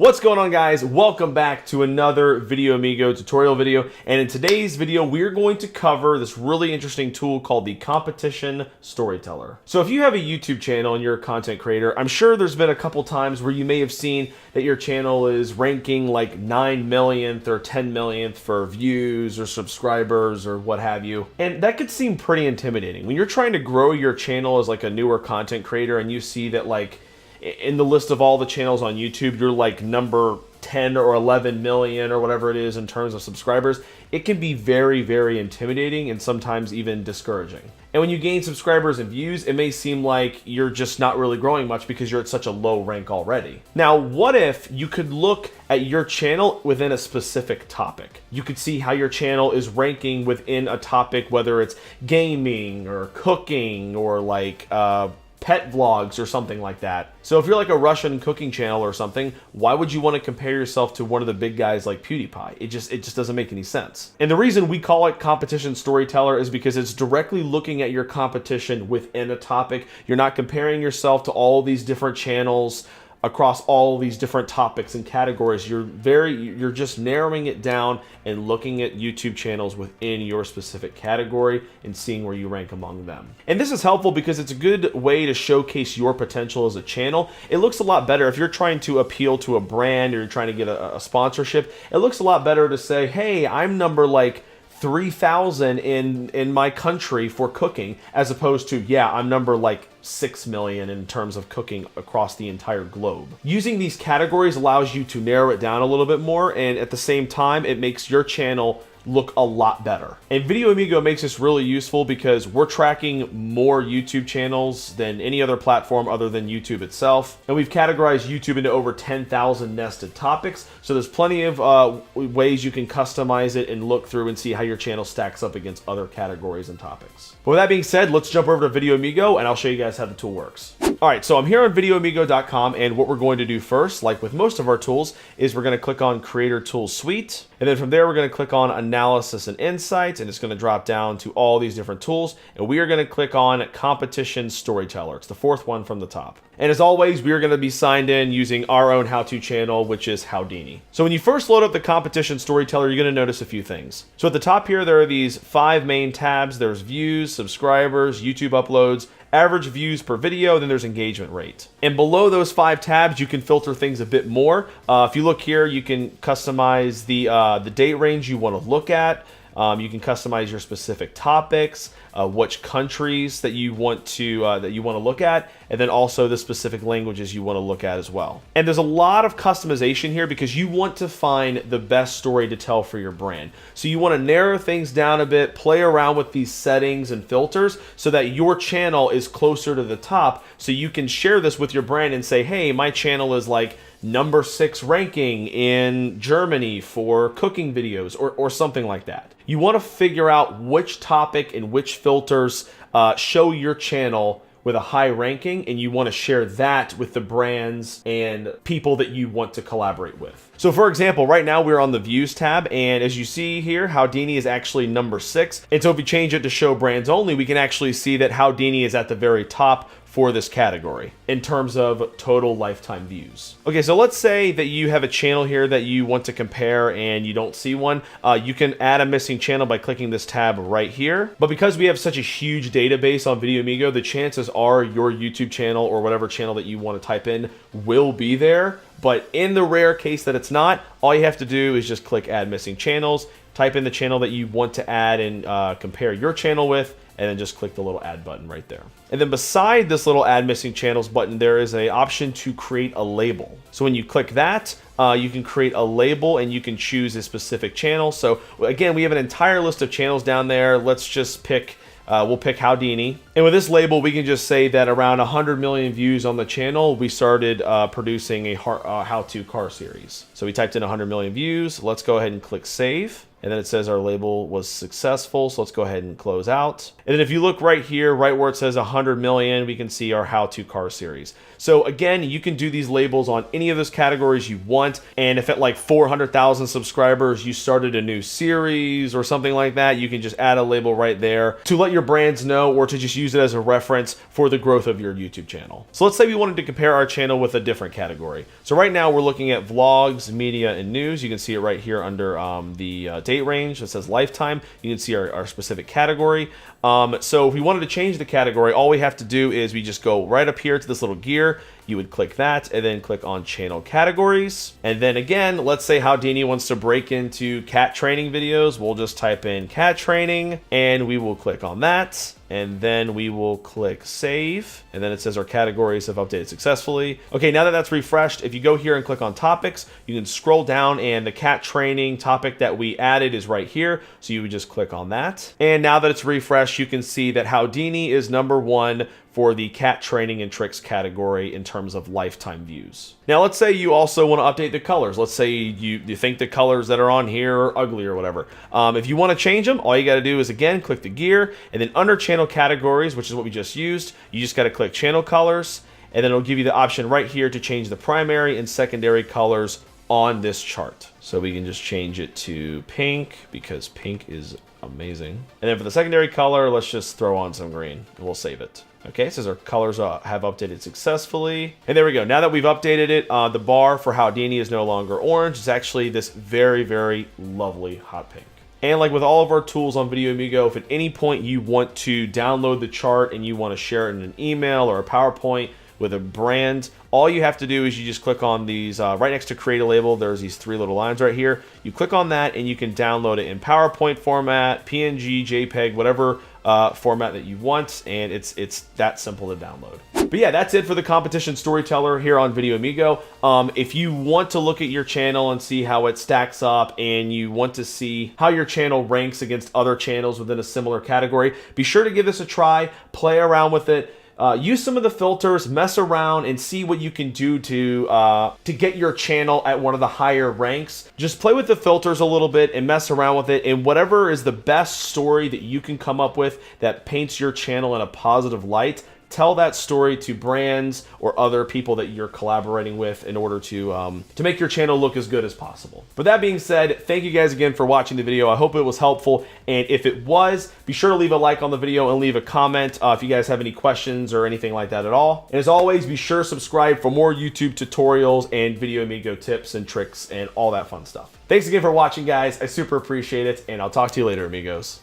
What's going on, guys? Welcome back to another VideoAmigo tutorial video, and in today's video we're going to cover this really interesting tool called the Competition Storyteller. So if you have a YouTube channel and you're a content creator, I'm sure there's been a couple times where you may have seen that your channel is ranking like 9 millionth or 10 millionth for views or subscribers or what have you, and that could seem pretty intimidating. When you're trying to grow your channel as like a newer content creator and you see that like in the list of all the channels on YouTube, you're like number 10 or 11 million or whatever it is in terms of subscribers, it can be very, very intimidating and sometimes even discouraging. And when you gain subscribers and views, it may seem like you're just not really growing much because you're at such a low rank already. Now, what if you could look at your channel within a specific topic? You could see how your channel is ranking within a topic, whether it's gaming or cooking or like pet vlogs or something like that. So if you're like a Russian cooking channel or something, why would you want to compare yourself to one of the big guys like PewDiePie? It just doesn't make any sense. And the reason we call it Competition Storyteller is because it's directly looking at your competition within a topic. You're not comparing yourself to all these different channels across all these different topics and categories. You're just narrowing it down and looking at YouTube channels within your specific category and seeing where you rank among them. And this is helpful because it's a good way to showcase your potential as a channel. It looks a lot better if you're trying to appeal to a brand or you're trying to get a sponsorship. It looks a lot better to say, hey, I'm number like 3,000 in my country for cooking, as opposed to, yeah, I'm number like 6 million in terms of cooking across the entire globe. Using these categories allows you to narrow it down a little bit more, and at the same time, it makes your channel look a lot better. And VideoAmigo makes this really useful because we're tracking more YouTube channels than any other platform other than YouTube itself. And we've categorized YouTube into over 10,000 nested topics. So there's plenty of ways you can customize it and look through and see how your channel stacks up against other categories and topics. But with that being said, let's jump over to VideoAmigo and I'll show you guys how the tool works. All right, so I'm here on VideoAmigo.com, and what we're going to do first, like with most of our tools, is we're going to click on Creator Tools Suite, and then from there we're going to click on Analysis and Insights, and it's going to drop down to all these different tools, and we are going to click on Competition Storyteller. It's the fourth one from the top. And as always, we are going to be signed in using our own how-to channel, which is Houdini. So when you first load up the Competition Storyteller, you're going to notice a few things. So at the top here, there are these 5 main tabs. There's views, subscribers, YouTube uploads, average views per video, then there's engagement rate. And below those 5 tabs, you can filter things a bit more. If you look here, you can customize the date range you want to look at. You can customize your specific topics, which countries that you want to look at, and then also the specific languages you want to look at as well. And there's a lot of customization here because you want to find the best story to tell for your brand. So you want to narrow things down a bit, play around with these settings and filters so that your channel is closer to the top, so you can share this with your brand and say, hey, my channel is like number 6 ranking in Germany for cooking videos or something like that. You want to figure out which topic and which filters show your channel with a high ranking, and you want to share that with the brands and people that you want to collaborate with. So for example, right now we're on the views tab, and as you see here, Houdini is actually number 6. And so if we change it to show brands only, we can actually see that Houdini is at the very top for this category in terms of total lifetime views. Okay, so let's say that you have a channel here that you want to compare and you don't see one. You can add a missing channel by clicking this tab right here. But because we have such a huge database on VideoAmigo, the chances are your YouTube channel or whatever channel that you want to type in will be there. But in the rare case that it's not, all you have to do is just click Add Missing Channels, type in the channel that you want to add and compare your channel with, and then just click the little add button right there. And then beside this little add missing channels button, there is an option to create a label. So when you click that, you can create a label and you can choose a specific channel. So again, we have an entire list of channels down there. Let's just pick, we'll pick Houdini. And with this label, we can just say that around 100 million views on the channel, we started producing a how-to car series. So we typed in 100 million views. Let's go ahead and click save. And then it says our label was successful. So let's go ahead and close out. And then if you look right here, right where it says 100 million, we can see our how-to car series. So again, you can do these labels on any of those categories you want. And if at like 400,000 subscribers, you started a new series or something like that, you can just add a label right there to let your brands know, or to just use it as a reference for the growth of your YouTube channel. So let's say we wanted to compare our channel with a different category. So right now we're looking at vlogs, media, and news. You can see it right here under the date range. It says lifetime. You can see our specific category. So if we wanted to change the category, all we have to do is we just go right up here to this little gear. You would click that and then click on channel categories. And then again, let's say Houdini wants to break into cat training videos. We'll just type in cat training and we will click on that. And then we will click save. And then it says our categories have updated successfully. Okay, now that that's refreshed, if you go here and click on topics, you can scroll down and the cat training topic that we added is right here. So you would just click on that. And now that it's refreshed, you can see that Houdini is #1 for the cat training and tricks category in terms of lifetime views. Now let's say you also want to update the colors. Let's say you think the colors that are on here are ugly or whatever. If you want to change them, all you got to do is again click the gear, and then under channel categories, which is what we just used, you just got to click channel colors, and then it'll give you the option right here to change the primary and secondary colors on this chart. So we can just change it to pink because pink is amazing. And then for the secondary color, let's just throw on some green and we'll save it. Okay, it says our colors have updated successfully. And there we go. Now that we've updated it, the bar for Houdini is no longer orange. It's actually this very, very lovely hot pink. And like with all of our tools on VideoAmigo, if at any point you want to download the chart and you want to share it in an email or a PowerPoint with a brand, all you have to do is you just click on these, right next to create a label, there's these 3 little lines right here. You click on that and you can download it in PowerPoint format, PNG, JPEG, whatever format that you want, and it's that simple to download. But yeah, that's it for the competition storyteller here on VideoAmigo. If you want to look at your channel and see how it stacks up, and you want to see how your channel ranks against other channels within a similar category, be sure to give this a try, play around with it. Use some of the filters, mess around, and see what you can do to get your channel at one of the higher ranks. Just play with the filters a little bit and mess around with it, and whatever is the best story that you can come up with that paints your channel in a positive light, tell that story to brands or other people that you're collaborating with in order to make your channel look as good as possible. But that being said, thank you guys again for watching the video. I hope it was helpful, and if it was, be sure to leave a like on the video and leave a comment if you guys have any questions or anything like that at all. And as always, be sure to subscribe for more YouTube tutorials and VideoAmigo tips and tricks and all that fun stuff. Thanks again for watching, guys. I super appreciate it, and I'll talk to you later, amigos.